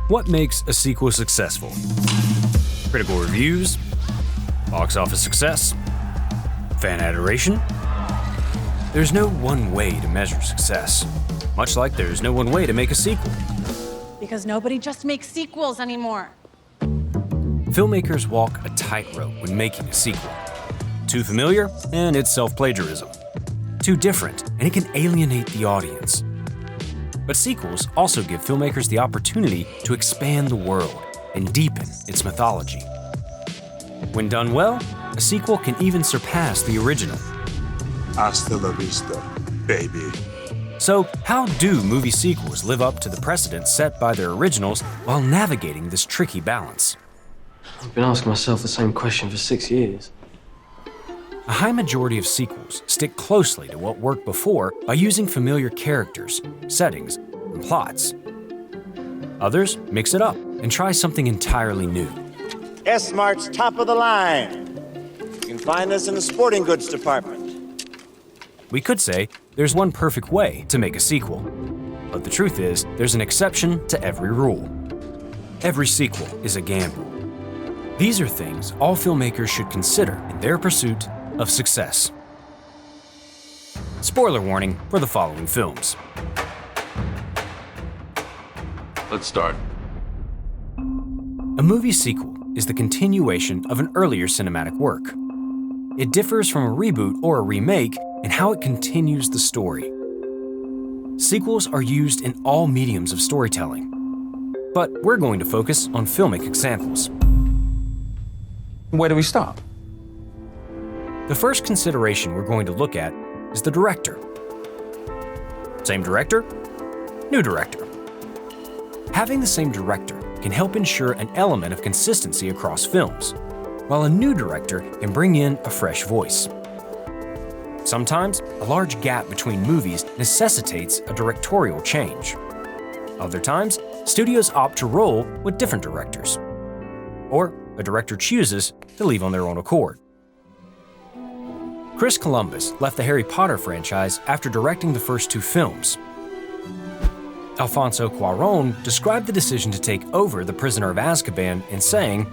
What makes a sequel successful? Critical reviews? Box office success? Fan adoration? There's no one way to measure success, much like there's no one way to make a sequel. Because nobody just makes sequels anymore. Filmmakers walk a tightrope when making a sequel. Too familiar, and it's self-plagiarism. Too different, and it can alienate the audience. But sequels also give filmmakers the opportunity to expand the world and deepen its mythology. When done well, a sequel can even surpass the original. Hasta la vista, baby. So, how do movie sequels live up to the precedents set by their originals while navigating this tricky balance? I've been asking myself the same question for 6 years. A high majority of sequels stick closely to what worked before by using familiar characters, settings, and plots. Others mix it up and try something entirely new. S-Mart's top of the line. You can find this in the sporting goods department. We could say there's one perfect way to make a sequel. But the truth is, there's an exception to every rule. Every sequel is a gamble. These are things all filmmakers should consider in their pursuit of success. Spoiler warning for the following films. Let's start. A movie sequel is the continuation of an earlier cinematic work. It differs from a reboot or a remake in how it continues the story. Sequels are used in all mediums of storytelling, but we're going to focus on filmic examples. Where do we stop? The first consideration we're going to look at is the director. Same director, new director. Having the same director can help ensure an element of consistency across films, while a new director can bring in a fresh voice. Sometimes, a large gap between movies necessitates a directorial change. Other times, studios opt to roll with different directors. Or a director chooses to leave on their own accord. Chris Columbus left the Harry Potter franchise after directing the first 2 films. Alfonso Cuarón described the decision to take over The Prisoner of Azkaban in saying,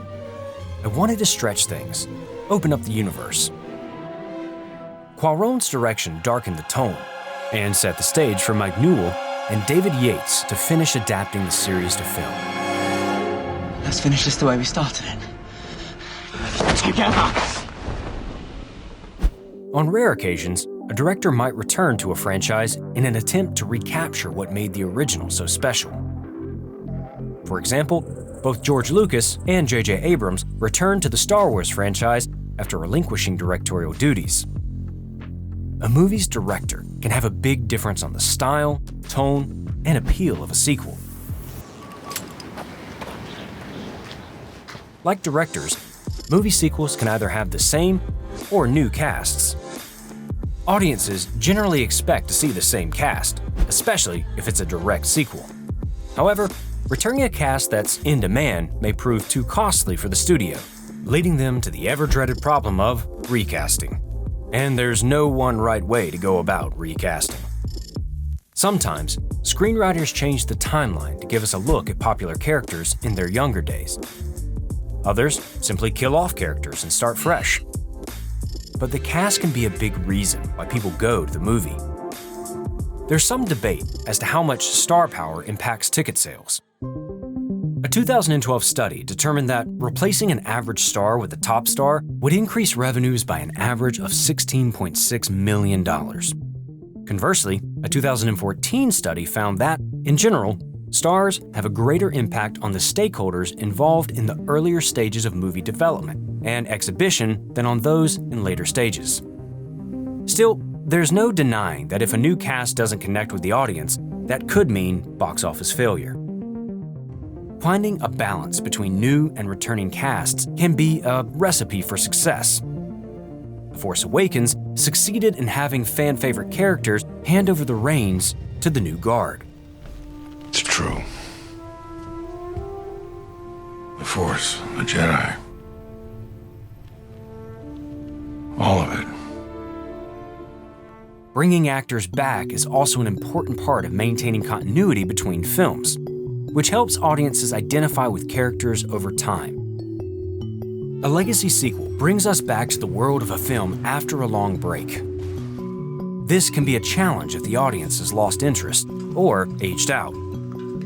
"I wanted to stretch things, open up the universe." Cuarón's direction darkened the tone and set the stage for Mike Newell and David Yates to finish adapting the series to film. Let's finish this the way we started it. Together! On rare occasions, a director might return to a franchise in an attempt to recapture what made the original so special. For example, both George Lucas and J.J. Abrams returned to the Star Wars franchise after relinquishing directorial duties. A movie's director can have a big difference on the style, tone, and appeal of a sequel. Like directors, movie sequels can either have the same or new casts. Audiences generally expect to see the same cast, especially if it's a direct sequel. However, returning a cast that's in demand may prove too costly for the studio, leading them to the ever-dreaded problem of recasting. And there's no one right way to go about recasting. Sometimes, screenwriters change the timeline to give us a look at popular characters in their younger days. Others simply kill off characters and start fresh. But the cast can be a big reason why people go to the movie. There's some debate as to how much star power impacts ticket sales. A 2012 study determined that replacing an average star with a top star would increase revenues by an average of $16.6 million. Conversely, a 2014 study found that, in general, stars have a greater impact on the stakeholders involved in the earlier stages of movie development and exhibition than on those in later stages. Still, there's no denying that if a new cast doesn't connect with the audience, that could mean box office failure. Finding a balance between new and returning casts can be a recipe for success. The Force Awakens succeeded in having fan-favorite characters hand over the reins to the new guard. It's true. The Force, the Jedi. All of it. Bringing actors back is also an important part of maintaining continuity between films. which helps audiences identify with characters over time. A legacy sequel brings us back to the world of a film after a long break. This can be a challenge if the audience has lost interest or aged out.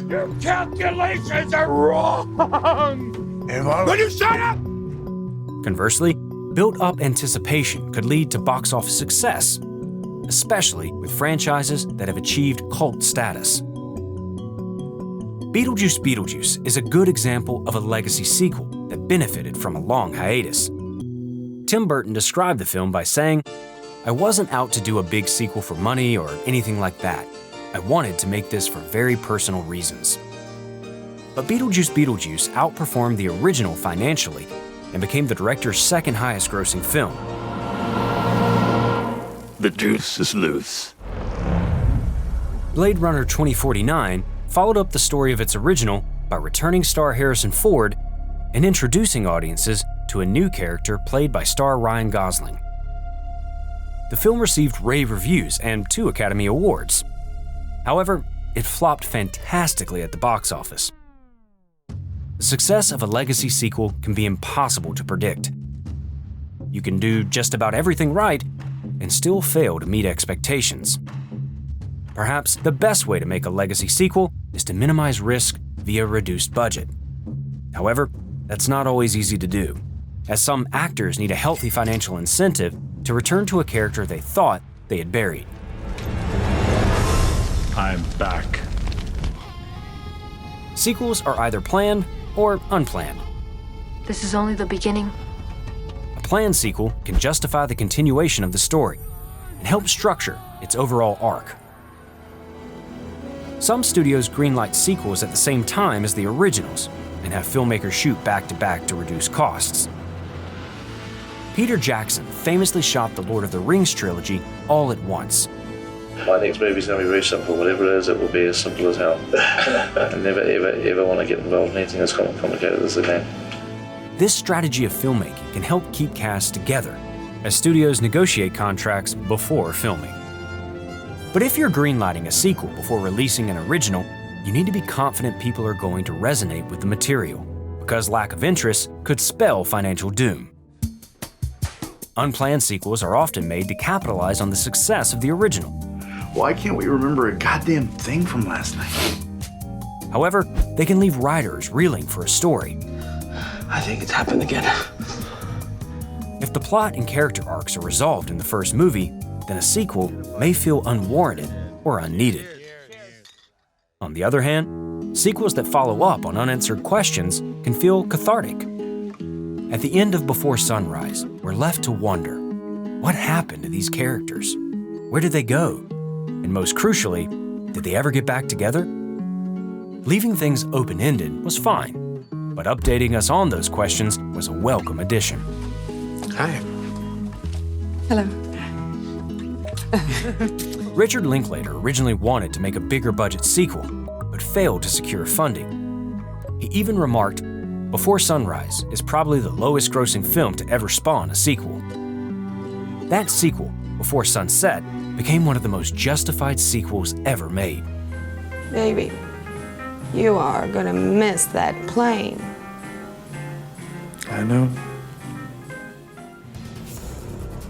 Your calculations are wrong! Will you shut up? Conversely, built-up anticipation could lead to box office success, especially with franchises that have achieved cult status. Beetlejuice is a good example of a legacy sequel that benefited from a long hiatus. Tim Burton described the film by saying, "I wasn't out to do a big sequel for money or anything like that. I wanted to make this for very personal reasons." But Beetlejuice outperformed the original financially and became the director's second highest grossing film. The juice is loose. Blade Runner 2049 followed up the story of its original by returning star Harrison Ford and introducing audiences to a new character played by star Ryan Gosling. The film received rave reviews and 2 Academy Awards. However, it flopped fantastically at the box office. The success of a legacy sequel can be impossible to predict. You can do just about everything right and still fail to meet expectations. Perhaps the best way to make a legacy sequel is to minimize risk via reduced budget. However, that's not always easy to do, as some actors need a healthy financial incentive to return to a character they thought they had buried. I'm back. Sequels are either planned or unplanned. This is only the beginning. A planned sequel can justify the continuation of the story and help structure its overall arc. Some studios greenlight sequels at the same time as the originals and have filmmakers shoot back-to-back to reduce costs. Peter Jackson famously shot the Lord of the Rings trilogy all at once. My next movie's going to be very simple. Whatever it is, it will be as simple as hell. I never, ever want to get involved in anything as complicated as that. This strategy of filmmaking can help keep casts together as studios negotiate contracts before filming. But if you're greenlighting a sequel before releasing an original, you need to be confident people are going to resonate with the material, because lack of interest could spell financial doom. Unplanned sequels are often made to capitalize on the success of the original. Why can't we remember a goddamn thing from last night? However, they can leave writers reeling for a story. I think it's happened again. If the plot and character arcs are resolved in the first movie, then a sequel may feel unwarranted or unneeded. On the other hand, sequels that follow up on unanswered questions can feel cathartic. At the end of Before Sunrise, we're left to wonder, what happened to these characters? Where did they go? And most crucially, did they ever get back together? Leaving things open-ended was fine, but updating us on those questions was a welcome addition. Hi. Hello. Richard Linklater originally wanted to make a bigger budget sequel, but failed to secure funding. He even remarked, "Before Sunrise is probably the lowest grossing film to ever spawn a sequel." That sequel, Before Sunset, became one of the most justified sequels ever made. Baby, you are gonna miss that plane. I know.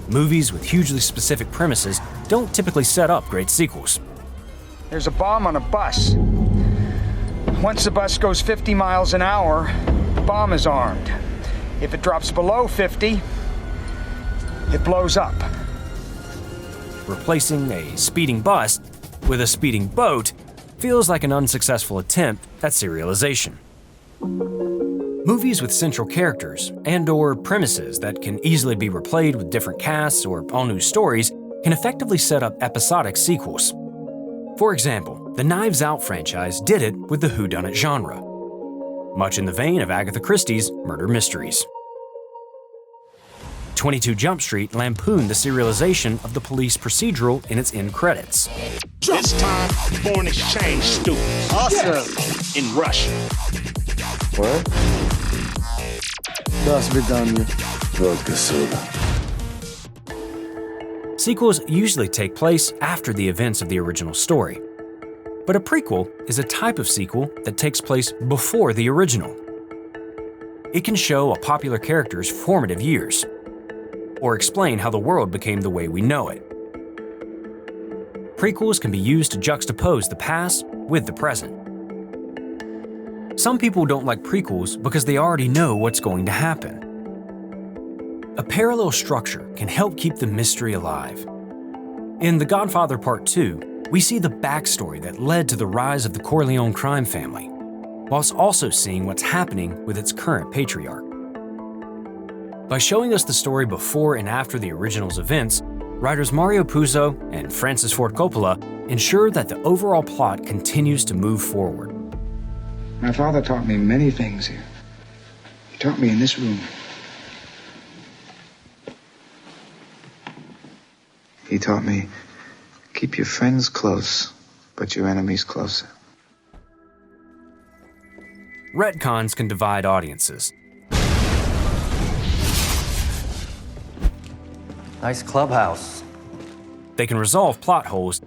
Movies with hugely specific premises don't typically set up great sequels. There's a bomb on a bus. Once the bus goes 50 miles an hour, the bomb is armed. If it drops below 50, it blows up. Replacing a speeding bus with a speeding boat feels like an unsuccessful attempt at serialization. Movies with central characters and/or premises that can easily be replayed with different casts or all-new stories can effectively set up episodic sequels. For example, the Knives Out franchise did it with the whodunit genre, much in the vein of Agatha Christie's murder mysteries. 22 Jump Street lampooned the serialization of the police procedural in its end credits. This time, foreign exchange students. Awesome. In Russia. What? До свидания. Vodka soda. Sequels usually take place after the events of the original story. But a prequel is a type of sequel that takes place before the original. It can show a popular character's formative years, or explain how the world became the way we know it. Prequels can be used to juxtapose the past with the present. Some people don't like prequels because they already know what's going to happen. A parallel structure can help keep the mystery alive. In The Godfather Part 2, we see the backstory that led to the rise of the Corleone crime family, whilst also seeing what's happening with its current patriarch. By showing us the story before and after the original's events, writers Mario Puzo and Francis Ford Coppola ensure that the overall plot continues to move forward. My father taught me many things here. He taught me in this room. He taught me, keep your friends close, but your enemies closer. Retcons can divide audiences. Nice clubhouse. They can resolve plot holes.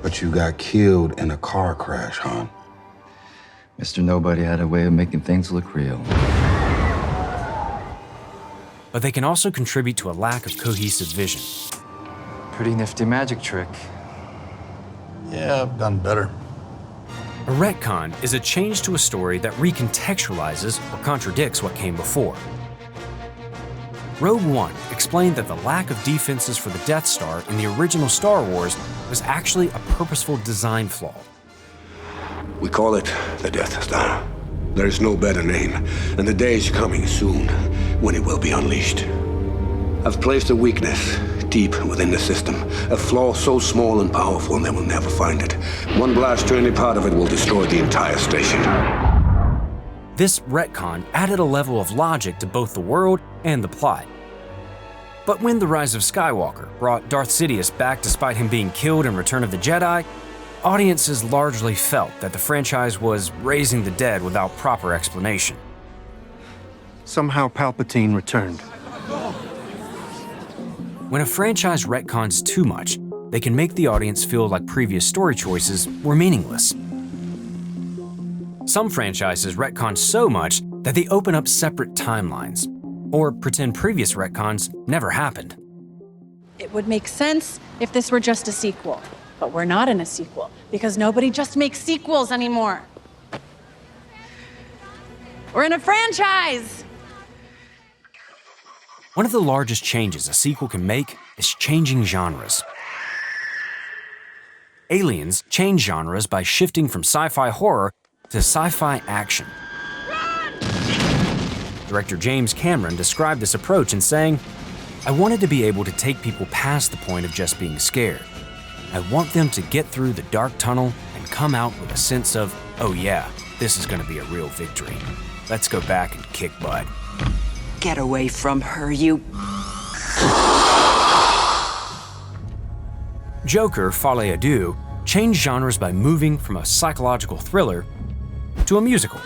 But you got killed in a car crash, huh? Mr. Nobody had a way of making things look real. But they can also contribute to a lack of cohesive vision. Pretty nifty magic trick. Yeah, I've done better. A retcon is a change to a story that recontextualizes or contradicts what came before. Rogue One explained that the lack of defenses for the Death Star in the original Star Wars was actually a purposeful design flaw. We call it the Death Star. There is no better name, and the day is coming soon when it will be unleashed. I've placed a weakness deep within the system, a flaw so small and powerful they will never find it. One blast to any part of it will destroy the entire station. This retcon added a level of logic to both the world and the plot. But when The Rise of Skywalker brought Darth Sidious back despite him being killed in Return of the Jedi, audiences largely felt that the franchise was raising the dead without proper explanation. Somehow Palpatine returned. When a franchise retcons too much, they can make the audience feel like previous story choices were meaningless. Some franchises retcon so much that they open up separate timelines, or pretend previous retcons never happened. It would make sense if this were just a sequel, but we're not in a sequel because nobody just makes sequels anymore. We're in a franchise! One of the largest changes a sequel can make is changing genres. Aliens changed genres by shifting from sci-fi horror to sci-fi action. Director James Cameron described this approach in saying, "I wanted to be able to take people past the point of just being scared. I want them to get through the dark tunnel and come out with a sense of, oh yeah, this is going to be a real victory. Let's go back and kick butt." Get away from her, you... Joker: Folie à Deux changed genres by moving from a psychological thriller to a musical.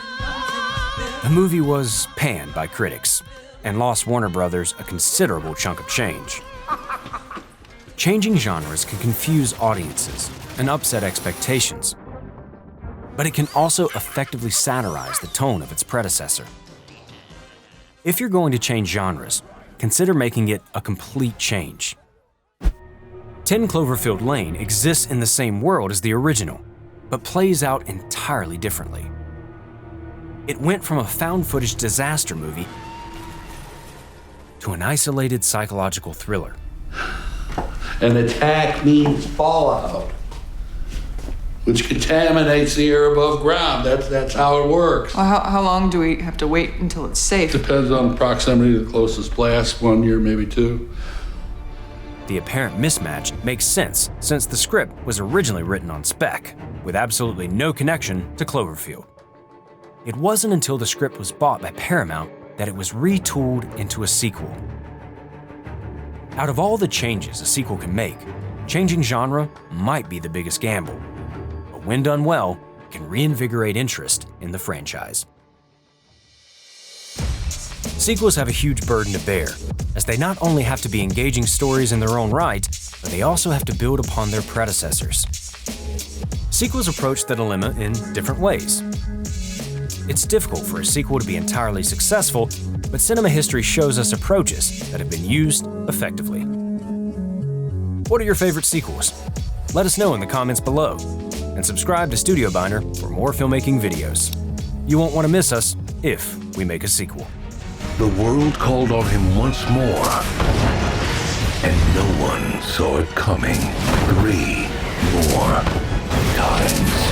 The movie was panned by critics and lost Warner Brothers a considerable chunk of change. Changing genres can confuse audiences and upset expectations, but it can also effectively satirize the tone of its predecessor. If you're going to change genres, consider making it a complete change. 10 Cloverfield Lane exists in the same world as the original, but plays out entirely differently. It went from a found-footage disaster movie to an isolated psychological thriller. An attack means fallout, which contaminates the air above ground. That's how it works. Well, how long do we have to wait until it's safe? Depends on proximity to the closest blast, 1 year, maybe 2. The apparent mismatch makes sense since the script was originally written on spec, with absolutely no connection to Cloverfield. It wasn't until the script was bought by Paramount that it was retooled into a sequel. Out of all the changes a sequel can make, changing genre might be the biggest gamble, but when done well, can reinvigorate interest in the franchise. Sequels have a huge burden to bear, as they not only have to be engaging stories in their own right, but they also have to build upon their predecessors. Sequels approach the dilemma in different ways. It's difficult for a sequel to be entirely successful, but cinema history shows us approaches that have been used effectively. What are your favorite sequels? Let us know in the comments below, and subscribe to Studio Binder for more filmmaking videos. You won't want to miss us if we make a sequel. The world called on him once more, and no one saw it coming 3 more times.